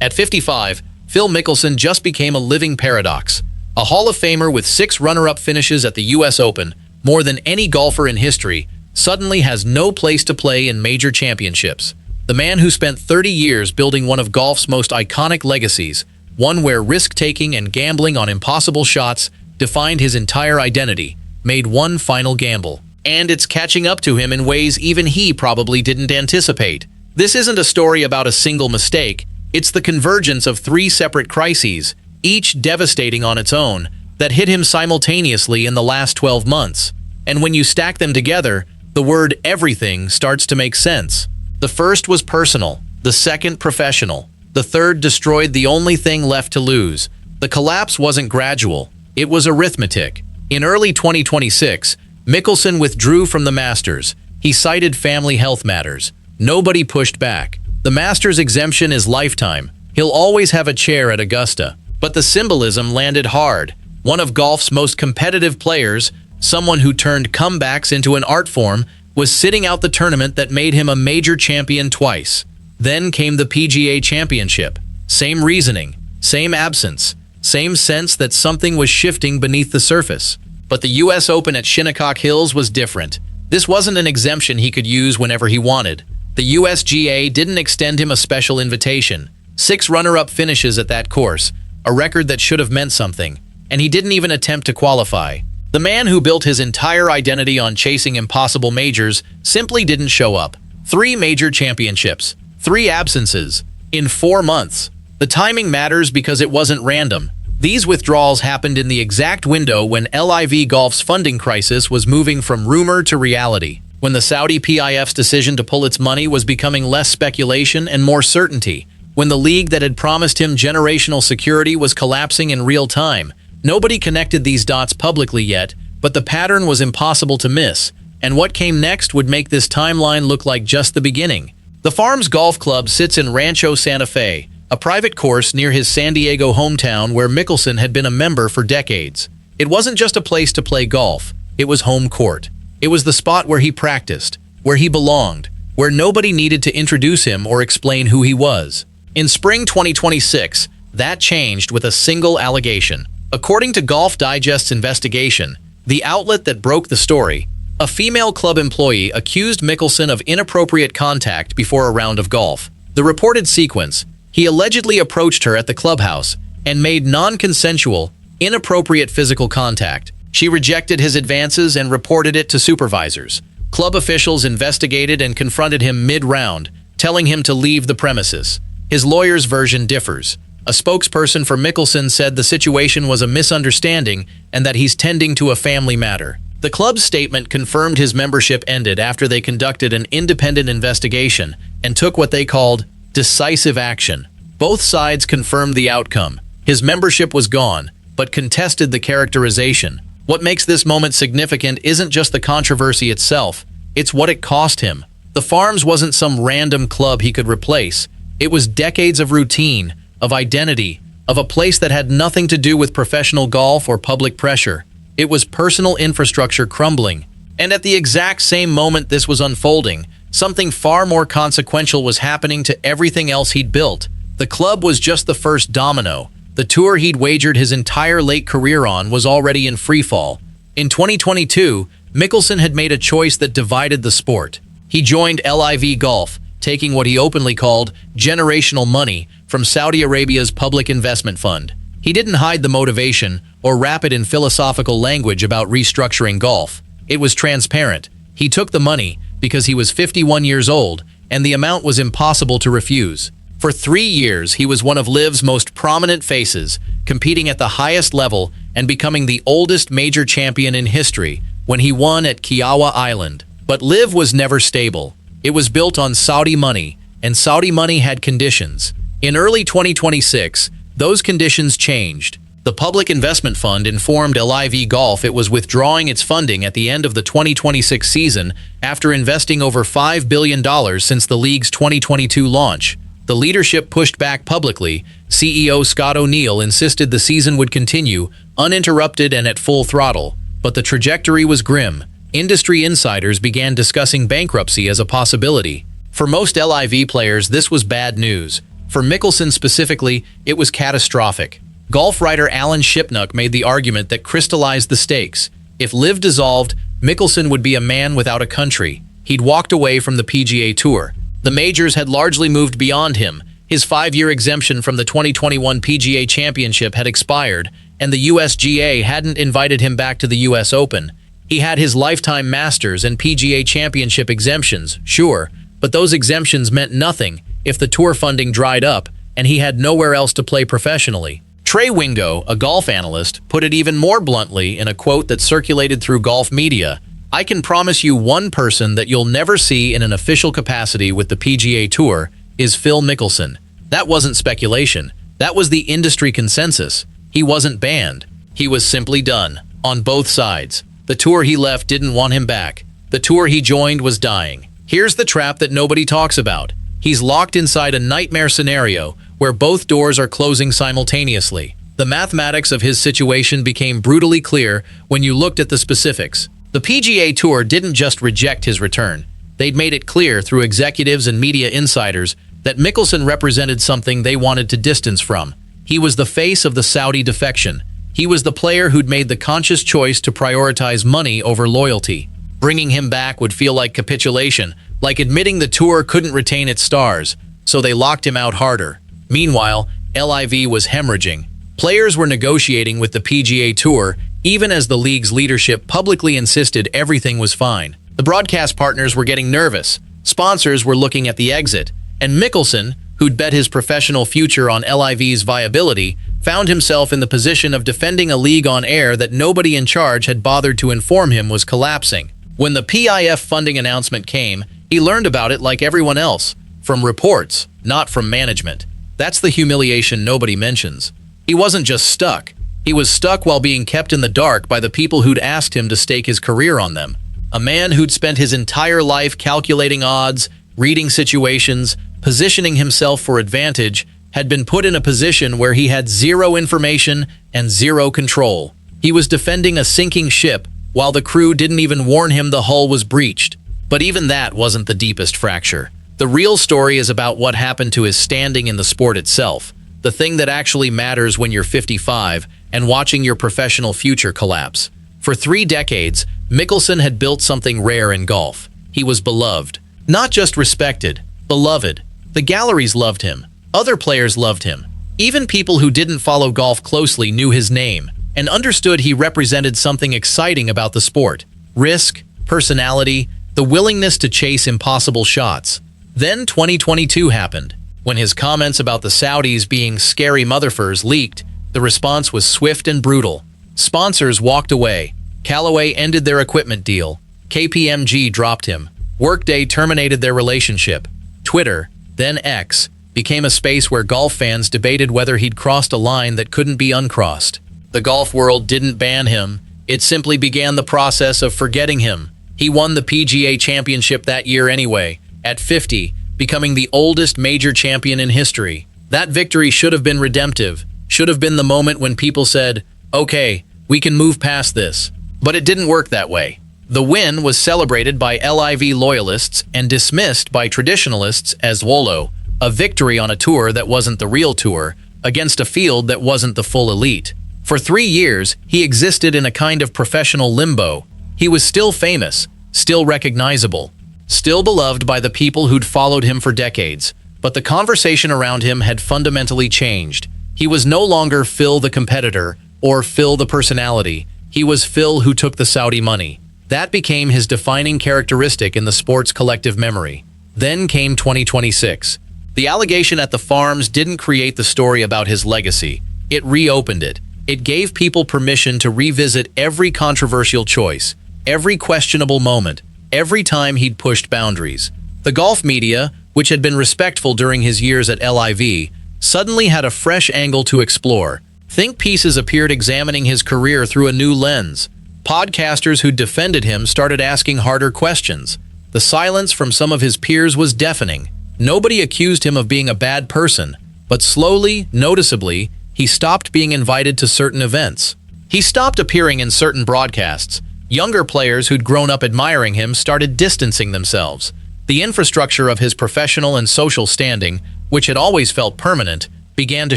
At 55, Phil Mickelson just became a living paradox. A Hall of Famer with 6 runner-up finishes at the US Open, more than any golfer in history, suddenly has no place to play in major championships. The man who spent 30 years building one of golf's most iconic legacies, one where risk-taking and gambling on impossible shots defined his entire identity, made one final gamble. And it's catching up to him in ways even he probably didn't anticipate. This isn't a story about a single mistake. It's the convergence of 3 separate crises, each devastating on its own, that hit him simultaneously in the last 12 months. And when you stack them together, the word everything starts to make sense. The first was personal, the second professional, the third destroyed the only thing left to lose. The collapse wasn't gradual, it was arithmetic. In early 2026, Mickelson withdrew from the Masters. He cited family health matters. Nobody pushed back. The Masters exemption is lifetime. He'll always have a chair at Augusta. But the symbolism landed hard. One of golf's most competitive players, someone who turned comebacks into an art form, was sitting out the tournament that made him a major champion twice. Then came the PGA Championship. Same reasoning, same absence, same sense that something was shifting beneath the surface. But the US Open at Shinnecock Hills was different. This wasn't an exemption he could use whenever he wanted. The USGA didn't extend him a special invitation. 6 runner-up finishes at that course, a record that should have meant something, and he didn't even attempt to qualify. The man who built his entire identity on chasing impossible majors simply didn't show up. 3 major championships, 3 absences, in 4 months. The timing matters because it wasn't random. These withdrawals happened in the exact window when LIV Golf's funding crisis was moving from rumor to reality, when the Saudi PIF's decision to pull its money was becoming less speculation and more certainty, when the league that had promised him generational security was collapsing in real time. Nobody connected these dots publicly yet, but the pattern was impossible to miss, and what came next would make this timeline look like just the beginning. The Farms Golf Club sits in Rancho Santa Fe, a private course near his San Diego hometown where Mickelson had been a member for decades. It wasn't just a place to play golf, it was home court. It was the spot where he practiced, where he belonged, where nobody needed to introduce him or explain who he was. In spring 2026, that changed with a single allegation. According to Golf Digest's investigation, the outlet that broke the story, a female club employee accused Mickelson of inappropriate contact before a round of golf. The reported sequence: he allegedly approached her at the clubhouse and made non-consensual, inappropriate physical contact. She rejected his advances and reported it to supervisors. Club officials investigated and confronted him mid-round, telling him to leave the premises. His lawyer's version differs. A spokesperson for Mickelson said the situation was a misunderstanding and that he's tending to a family matter. The club's statement confirmed his membership ended after they conducted an independent investigation and took what they called decisive action. Both sides confirmed the outcome. His membership was gone, but contested the characterization. What makes this moment significant isn't just the controversy itself, it's what it cost him. The Farms wasn't some random club he could replace. It was decades of routine, of identity, of a place that had nothing to do with professional golf or public pressure. It was personal infrastructure crumbling. And at the exact same moment this was unfolding, something far more consequential was happening to everything else he'd built. The club was just the first domino. The tour he'd wagered his entire late career on was already in freefall. In 2022, Mickelson had made a choice that divided the sport. He joined LIV Golf, taking what he openly called generational money from Saudi Arabia's public investment fund. He didn't hide the motivation or wrap it in philosophical language about restructuring golf. It was transparent. He took the money because he was 51 years old, and the amount was impossible to refuse. For 3 years, he was one of LIV's most prominent faces, competing at the highest level and becoming the oldest major champion in history when he won at Kiawah Island. But LIV was never stable. It was built on Saudi money, and Saudi money had conditions. In early 2026, those conditions changed. The Public Investment Fund informed LIV Golf it was withdrawing its funding at the end of the 2026 season after investing over $5 billion since the league's 2022 launch. The leadership pushed back publicly. CEO Scott O'Neill insisted the season would continue, uninterrupted and at full throttle. But the trajectory was grim. Industry insiders began discussing bankruptcy as a possibility. For most LIV players, this was bad news. For Mickelson specifically, it was catastrophic. Golf writer Alan Shipnuck made the argument that crystallized the stakes. If LIV dissolved, Mickelson would be a man without a country. He'd walked away from the PGA Tour. The majors had largely moved beyond him. His 5-year exemption from the 2021 PGA Championship had expired, and the USGA hadn't invited him back to the US Open. He had his lifetime Masters and PGA Championship exemptions, sure, but those exemptions meant nothing if the tour funding dried up and he had nowhere else to play professionally. Trey Wingo, a golf analyst, put it even more bluntly in a quote that circulated through golf media. "I can promise you one person that you'll never see in an official capacity with the PGA Tour is Phil Mickelson." That wasn't speculation. That was the industry consensus. He wasn't banned. He was simply done, on both sides. The tour he left didn't want him back. The tour he joined was dying. Here's the trap that nobody talks about. He's locked inside a nightmare scenario where both doors are closing simultaneously. The mathematics of his situation became brutally clear when you looked at the specifics. The PGA Tour didn't just reject his return. They'd made it clear through executives and media insiders that Mickelson represented something they wanted to distance from. He was the face of the Saudi defection. He was the player who'd made the conscious choice to prioritize money over loyalty. Bringing him back would feel like capitulation, like admitting the tour couldn't retain its stars, so they locked him out harder. Meanwhile, LIV was hemorrhaging. Players were negotiating with the PGA Tour, even as the league's leadership publicly insisted everything was fine. The broadcast partners were getting nervous. Sponsors were looking at the exit. And Mickelson, who'd bet his professional future on LIV's viability, found himself in the position of defending a league on air that nobody in charge had bothered to inform him was collapsing. When the PIF funding announcement came, he learned about it like everyone else, from reports, not from management. That's the humiliation nobody mentions. He wasn't just stuck. He was stuck while being kept in the dark by the people who'd asked him to stake his career on them. A man who'd spent his entire life calculating odds, reading situations, positioning himself for advantage, had been put in a position where he had zero information and zero control. He was defending a sinking ship while the crew didn't even warn him the hull was breached. But even that wasn't the deepest fracture. The real story is about what happened to his standing in the sport itself, the thing that actually matters when you're 55 and watching your professional future collapse. For 3 decades, Mickelson had built something rare in golf. He was beloved. Not just respected, beloved. The galleries loved him. Other players loved him. Even people who didn't follow golf closely knew his name and understood he represented something exciting about the sport. Risk, personality, the willingness to chase impossible shots. Then 2022 happened. When his comments about the Saudis being scary motherfuckers leaked, the response was swift and brutal. Sponsors walked away. Callaway ended their equipment deal. KPMG dropped him. Workday terminated their relationship. Twitter, then X, became a space where golf fans debated whether he'd crossed a line that couldn't be uncrossed. The golf world didn't ban him. It simply began the process of forgetting him. He won the PGA Championship that year anyway, at 50, becoming the oldest major champion in history. That victory should have been redemptive, should have been the moment when people said, "Okay, we can move past this." But it didn't work that way. The win was celebrated by LIV loyalists and dismissed by traditionalists as WOLO, a victory on a tour that wasn't the real tour, against a field that wasn't the full elite. For 3 years, he existed in a kind of professional limbo. He was still famous, still recognizable, still beloved by the people who'd followed him for decades, but the conversation around him had fundamentally changed. He was no longer Phil the competitor or Phil the personality. He was Phil who took the Saudi money. That became his defining characteristic in the sport's collective memory. Then came 2026. The allegation at the Farms didn't create the story about his legacy. It reopened it. It gave people permission to revisit every controversial choice, every questionable moment, every time he'd pushed boundaries. The golf media, which had been respectful during his years at LIV, suddenly had a fresh angle to explore. Think pieces appeared examining his career through a new lens. Podcasters who defended him started asking harder questions. The silence from some of his peers was deafening. Nobody accused him of being a bad person, but slowly, noticeably, he stopped being invited to certain events. He stopped appearing in certain broadcasts. Younger players who'd grown up admiring him started distancing themselves. The infrastructure of his professional and social standing which had always felt permanent, began to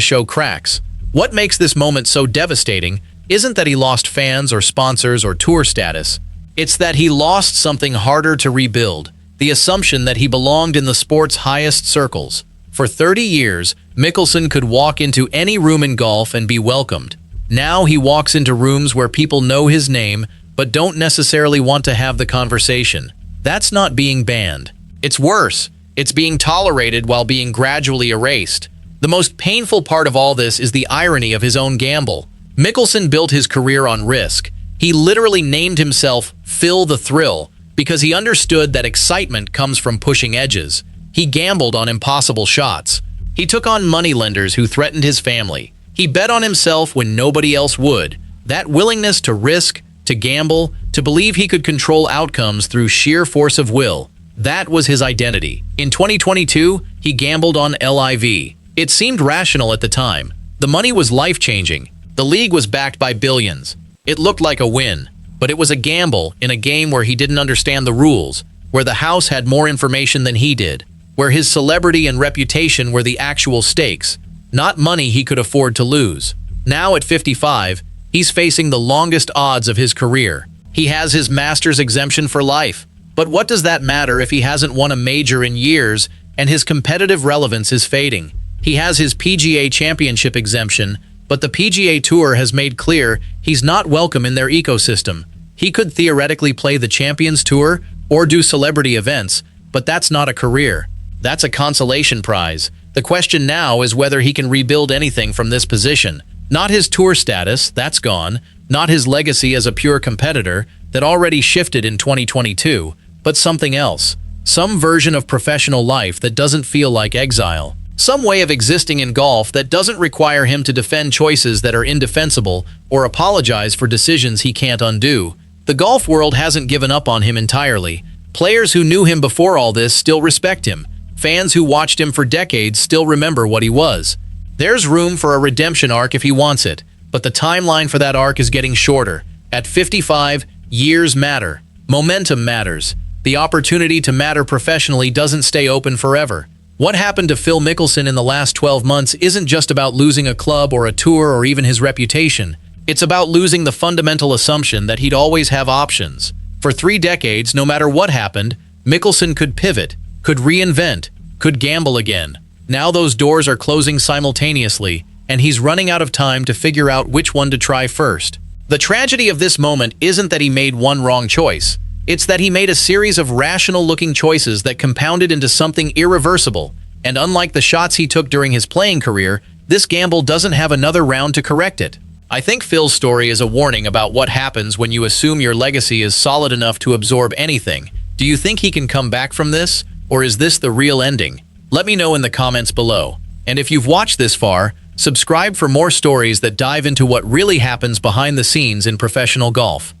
show cracks. What makes this moment so devastating isn't that he lost fans or sponsors or tour status. It's that he lost something harder to rebuild, the assumption that he belonged in the sport's highest circles. For 30 years, Mickelson could walk into any room in golf and be welcomed. Now he walks into rooms where people know his name but don't necessarily want to have the conversation. That's not being banned. It's worse. It's being tolerated while being gradually erased. The most painful part of all this is the irony of his own gamble. Mickelson built his career on risk. He literally named himself Phil the Thrill because he understood that excitement comes from pushing edges. He gambled on impossible shots. He took on moneylenders who threatened his family. He bet on himself when nobody else would. That willingness to risk, to gamble, to believe he could control outcomes through sheer force of will, that was his identity. In 2022, he gambled on LIV. It seemed rational at the time. The money was life-changing. The league was backed by billions. It looked like a win, but it was a gamble in a game where he didn't understand the rules, where the house had more information than he did, where his celebrity and reputation were the actual stakes, not money he could afford to lose. Now at 55, he's facing the longest odds of his career. He has his master's exemption for life. But what does that matter if he hasn't won a major in years and his competitive relevance is fading? He has his PGA Championship exemption, but the PGA Tour has made clear he's not welcome in their ecosystem. He could theoretically play the Champions Tour or do celebrity events, but that's not a career. That's a consolation prize. The question now is whether he can rebuild anything from this position. Not his tour status, that's gone. Not his legacy as a pure competitor that already shifted in 2022, but something else. Some version of professional life that doesn't feel like exile. Some way of existing in golf that doesn't require him to defend choices that are indefensible or apologize for decisions he can't undo. The golf world hasn't given up on him entirely. Players who knew him before all this still respect him. Fans who watched him for decades still remember what he was. There's room for a redemption arc if he wants it, but the timeline for that arc is getting shorter. At 55, years matter. Momentum matters. The opportunity to matter professionally doesn't stay open forever. What happened to Phil Mickelson in the last 12 months isn't just about losing a club or a tour or even his reputation. It's about losing the fundamental assumption that he'd always have options. For 3 decades, no matter what happened, Mickelson could pivot, could reinvent, could gamble again. Now those doors are closing simultaneously, and he's running out of time to figure out which one to try first. The tragedy of this moment isn't that he made one wrong choice. It's that he made a series of rational-looking choices that compounded into something irreversible. And unlike the shots he took during his playing career, this gamble doesn't have another round to correct it. I think Phil's story is a warning about what happens when you assume your legacy is solid enough to absorb anything. Do you think he can come back from this, or is this the real ending? Let me know in the comments below. And if you've watched this far, subscribe for more stories that dive into what really happens behind the scenes in professional golf.